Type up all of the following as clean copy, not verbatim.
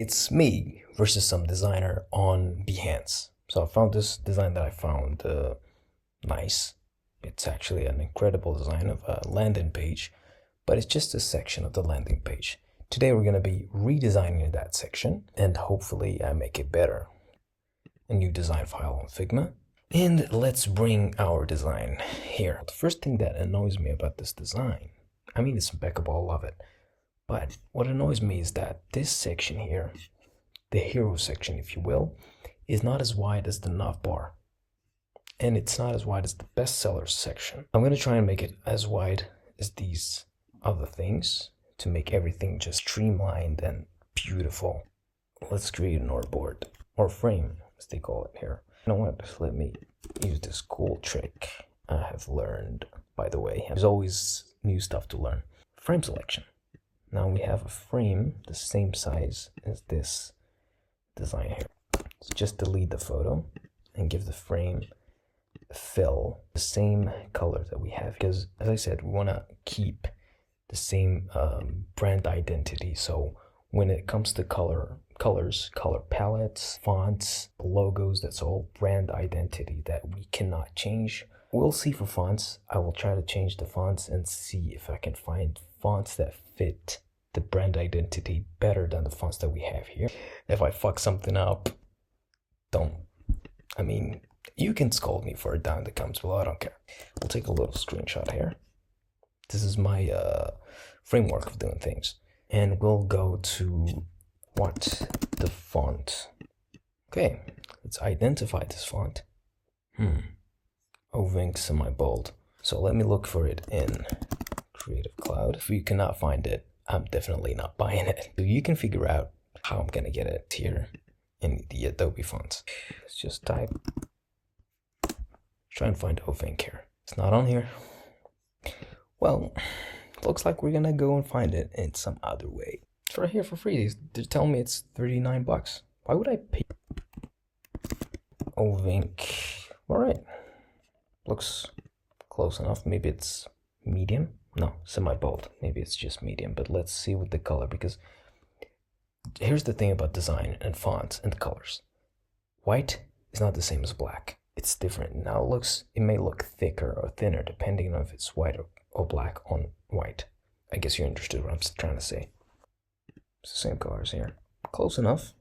It's me versus some designer on Behance. So I found this design that I found nice. It's actually an incredible design of a landing page, but it's just a section of the landing page. Today we're going to be redesigning that section and hopefully make it better. A new design file on Figma. And let's bring our design here. The first thing that annoys me about this design, I mean, it's impeccable, I love it. But what annoys me is that this section here, the hero section, if you will, is not as wide as the navbar. And it's not as wide as the bestsellers section. I'm going to try and make it as wide as these other things to make everything just streamlined and beautiful. Let's create an artboard, or frame, as they call it here. You know what? Let me use this cool trick I have learned, by the way. There's always new stuff to learn. Frame selection. Now we have a frame the same size as this design here. So just delete the photo and give the frame a fill, the same color that we have. Because as I said, we want to keep the same brand identity. So when it comes to colors, color palettes, fonts, logos, that's all brand identity that we cannot change. We'll see for fonts. I will try to change the fonts and see if I can find fonts that fit the brand identity better than the fonts that we have here. If I fuck something up, you can scold me for it down in the comments below, I don't care. We'll take a little screenshot here. This is my framework of doing things. And we'll go to the font. Okay, let's identify this font. Ovink semi-bold. So let me look for it in Creative Cloud. If you cannot find it, I'm definitely not buying it. So you can figure out how I'm gonna get it here in the Adobe fonts. Let's just type. Try and find Ovink here. It's not on here. Well, looks like we're gonna go and find it in some other way. It's right here for free. They're telling me it's 39 bucks. Why would I pay? Ovink. Alright. Looks close enough. Maybe it's medium. No, semi-bold. Maybe it's just medium. But let's see with the color, because here's the thing about design and fonts and colors. White is not the same as black. It's different. Now it may look thicker or thinner depending on if it's white or black on white. I guess you're interested in what I'm trying to say. It's the same colors here. Close enough.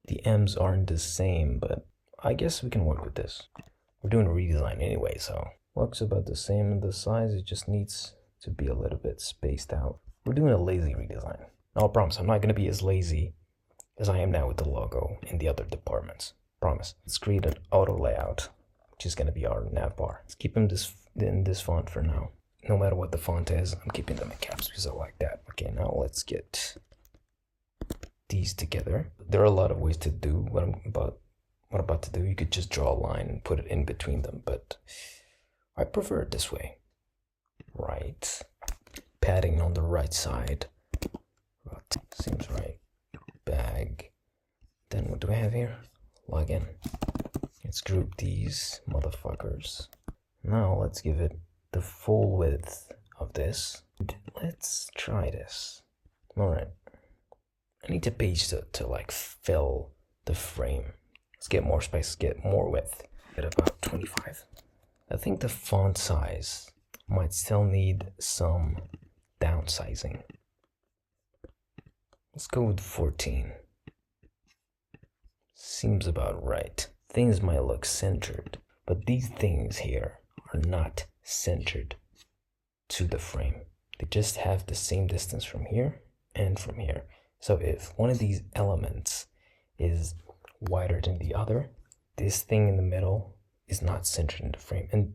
The M's aren't the same, but I guess we can work with this. We're doing a redesign anyway, so looks about the same in the size. It just needs to be a little bit spaced out. We're doing a lazy redesign. Now I promise I'm not going to be as lazy as I am now with the logo in the other departments. Promise. Let's create an auto layout, which is going to be our navbar. Let's keep them in this font for now. No matter what the font is, I'm keeping them in caps because I like that. Okay, now let's get these together. There are a lot of ways to do what I'm about to do. You could just draw a line and put it in between them, but I prefer it this way. Right. Padding on the right side. Seems right. Bag. Then what do I have here? Login. Let's group these motherfuckers. Now let's give it the full width of this. Let's try this. Alright. I need a page to like fill the frame. Let's get more space, get more width. At about 25. I think the font size might still need some downsizing. Let's go with 14. Seems about right. Things might look centered, but these things here are not centered to the frame. They just have the same distance from here and from here. So if one of these elements is wider than the other, this thing in the middle is not centered in the frame. And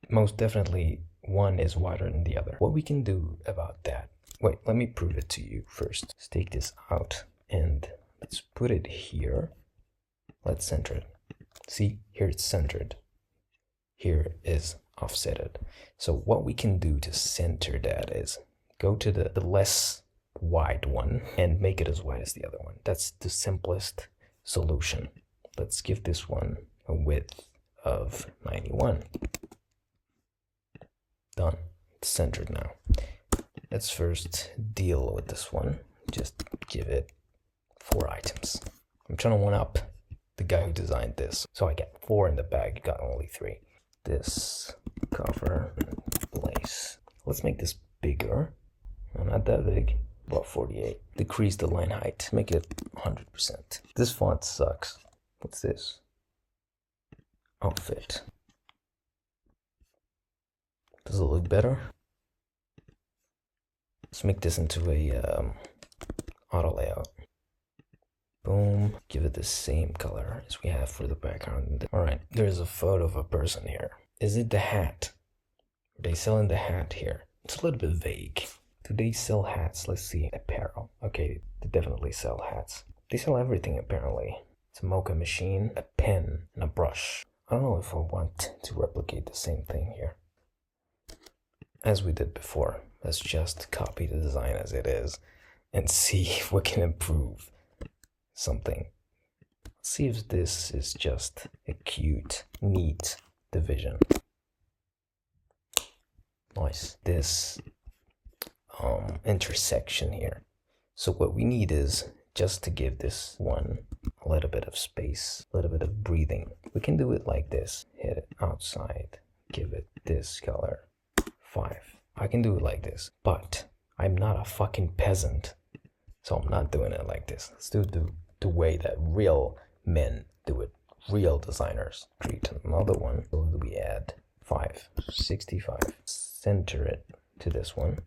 most definitely one is wider than the other. What we can do about that, wait, let me prove it to you first. Let's take this out and let's put it here. Let's center it. See, here it's centered. Here is offsetted. So what we can do to center that is go to the less wide one and make it as wide as the other one. That's the simplest solution. Let's give this one a width of 91. Done. It's centered now. Let's first deal with this one. Just give it 4 items. I'm trying to one up the guy who designed this. So I get 4 in the bag, you got only 3. This cover place. Let's make this bigger. No, not that big. About 48. Decrease the line height. Make it 100%. This font sucks. What's this? Outfit. Does it look better? Let's make this into a auto layout. Boom. Give it the same color as we have for the background. Alright, there's a photo of a person here. Is it the hat? Are they selling the hat here? It's a little bit vague. Do they sell hats? Let's see. Apparel. Okay, they definitely sell hats. They sell everything apparently. It's a mocha machine, a pen, and a brush. I don't know if I want to replicate the same thing here. As we did before, let's just copy the design as it is and see if we can improve something. Let's see if this is just a cute, neat division. Nice. This intersection here. So what we need is just to give this one a little bit of space, a little bit of breathing. We can do it like this. Hit it outside, give it this color, 5. I can do it like this, but I'm not a fucking peasant, so I'm not doing it like this. Let's do it the way that real men do it, real designers. Create another one. So we add 5, 65. Center it to this one.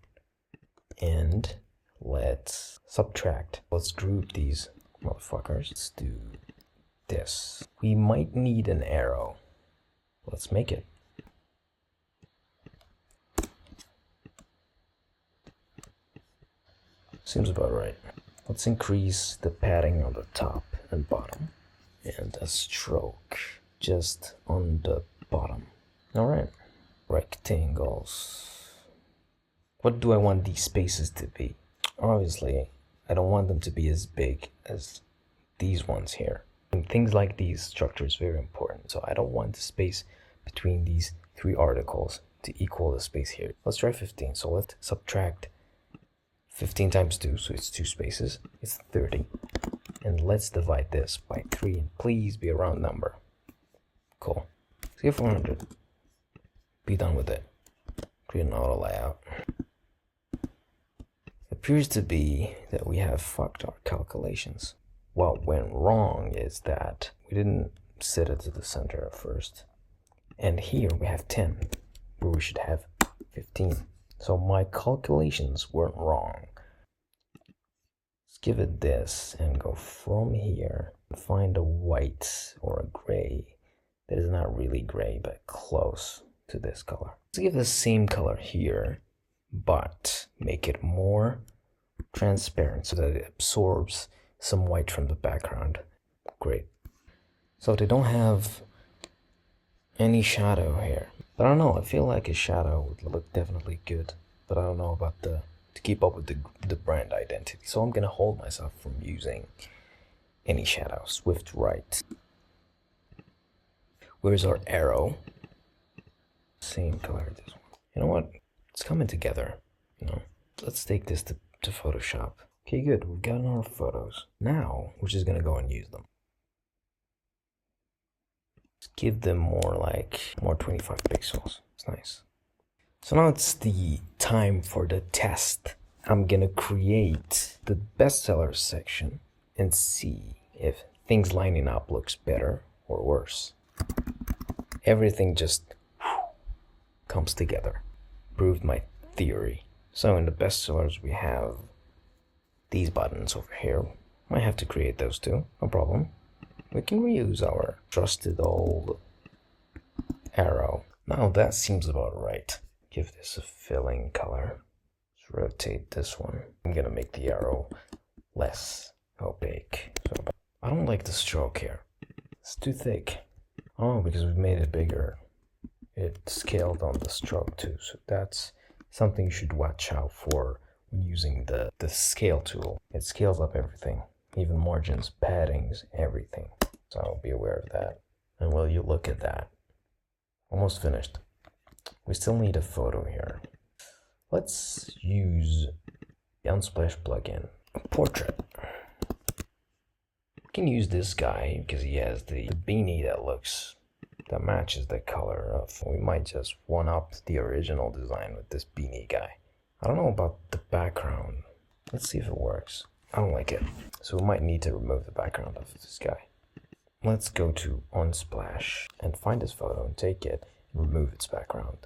And let's subtract. Let's group these motherfuckers. Let's do this. We might need an arrow. Let's make it. Seems about right. Let's increase the padding on the top and bottom. And a stroke just on the bottom. Alright. Rectangles. What do I want these spaces to be? Obviously, I don't want them to be as big as these ones here. And things like these structure is very important. So I don't want the space between these 3 articles to equal the space here. Let's try 15. So let's subtract 15 times 2, so it's 2 spaces. It's 30. And let's divide this by 3. And please be a round number. Cool. Let's get 400. Be done with it. Create an auto layout. Appears to be that we have fucked our calculations. What went wrong is that we didn't set it to the center at first. And here we have 10, where we should have 15. So my calculations weren't wrong. Let's give it this and go from here and find a white or a gray that is not really gray, but close to this color. Let's give the same color here, but make it more transparent so that it absorbs some white from the background. Great. So they don't have any shadow here, but I don't know, I feel like a shadow would look definitely good, but I don't know about to keep up with the brand identity. So I'm gonna hold myself from using any shadow. Swift right. Where's our arrow? Same color as this one. You know what? It's coming together. You know, let's take this to Photoshop. Okay, good. We've gotten our photos. Now we're just gonna go and use them. Let's give them more 25 pixels. It's nice. So now it's the time for the test. I'm gonna create the bestsellers section and see if things lining up looks better or worse. Everything just comes together. Proved my theory. So in the bestsellers we have these buttons over here. Might have to create those too, no problem. We can reuse our trusted old arrow. Now that seems about right. Give this a filling color. Let's rotate this one. I'm gonna make the arrow less opaque. So I don't like the stroke here. It's too thick. Oh, because we've made it bigger. It scaled on the stroke too, so that's something you should watch out for when using the scale tool. It scales up everything, even margins, paddings, everything. So be aware of that. And will you look at that? Almost finished. We still need a photo here. Let's use the Unsplash plugin. A portrait. can use this guy because he has the beanie that matches the color of. We might just one up the original design with this beanie guy. I don't know about the background. Let's see if it works. I don't like it. So we might need to remove the background of this guy. Let's go to Unsplash and find this photo and take it and remove its background.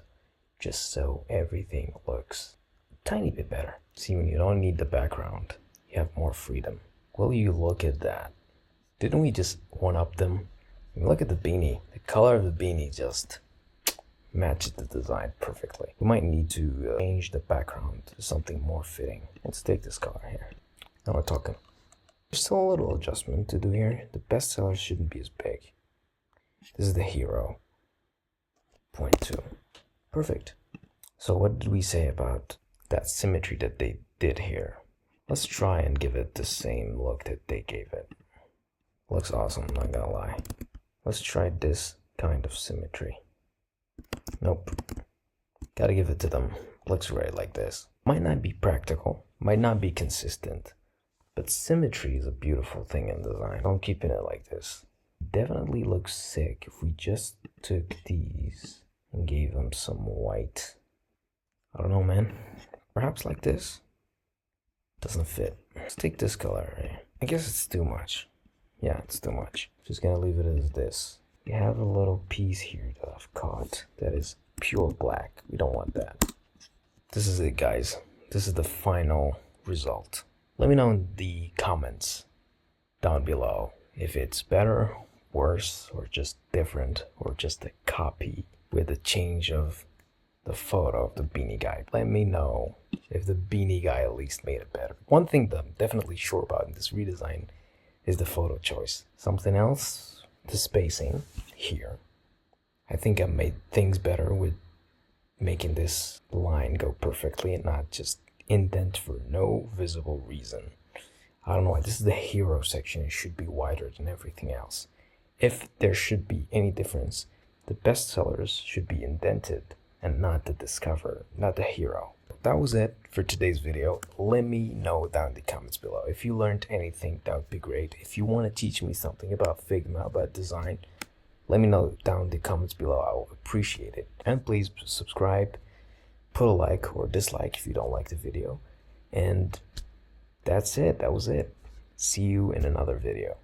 Just so everything looks a tiny bit better. See, when you don't need the background, you have more freedom. Will you look at that? Didn't we just one-up them? Look at the beanie. The color of the beanie just matches the design perfectly. We might need to change the background to something more fitting. Let's take this color here. Now we're talking. There's still a little adjustment to do here. The bestseller shouldn't be as big. This is the hero. 0.2. Perfect. So what did we say about that symmetry that they did here? Let's try and give it the same look that they gave it. Looks awesome, not gonna lie. Let's try this kind of symmetry. Nope. Gotta give it to them. Looks right like this. Might not be practical, might not be consistent, but symmetry is a beautiful thing in design. I'm keeping it like this. Definitely looks sick if we just took these and gave them some white. I don't know, man. Perhaps like this. Doesn't fit. Let's take this color right. I guess it's too much. Yeah, it's too much. Just gonna leave it as this. You have a little piece here that I've caught that is pure black. We don't want that. This is it, guys. This is the final result. Let me know in the comments down below if it's better, worse, or just different, or just a copy with a change of the photo of the beanie guy. Let me know if the beanie guy at least made it better. One thing that I'm definitely sure about in this redesign is the photo choice. Something else, the spacing here. I think I made things better with making this line go perfectly and not just indent for no visible reason. I don't know why. This is the hero section. It should be wider than everything else. If there should be any difference, the bestsellers should be indented and not the discover, not the hero. That was it for today's video. Let me know down in the comments below. If you learned anything, that would be great. If you want to teach me something about Figma, about design, let me know down in the comments below. I will appreciate it. And please subscribe, put a like or dislike if you don't like the video. And that's it. That was it. See you in another video.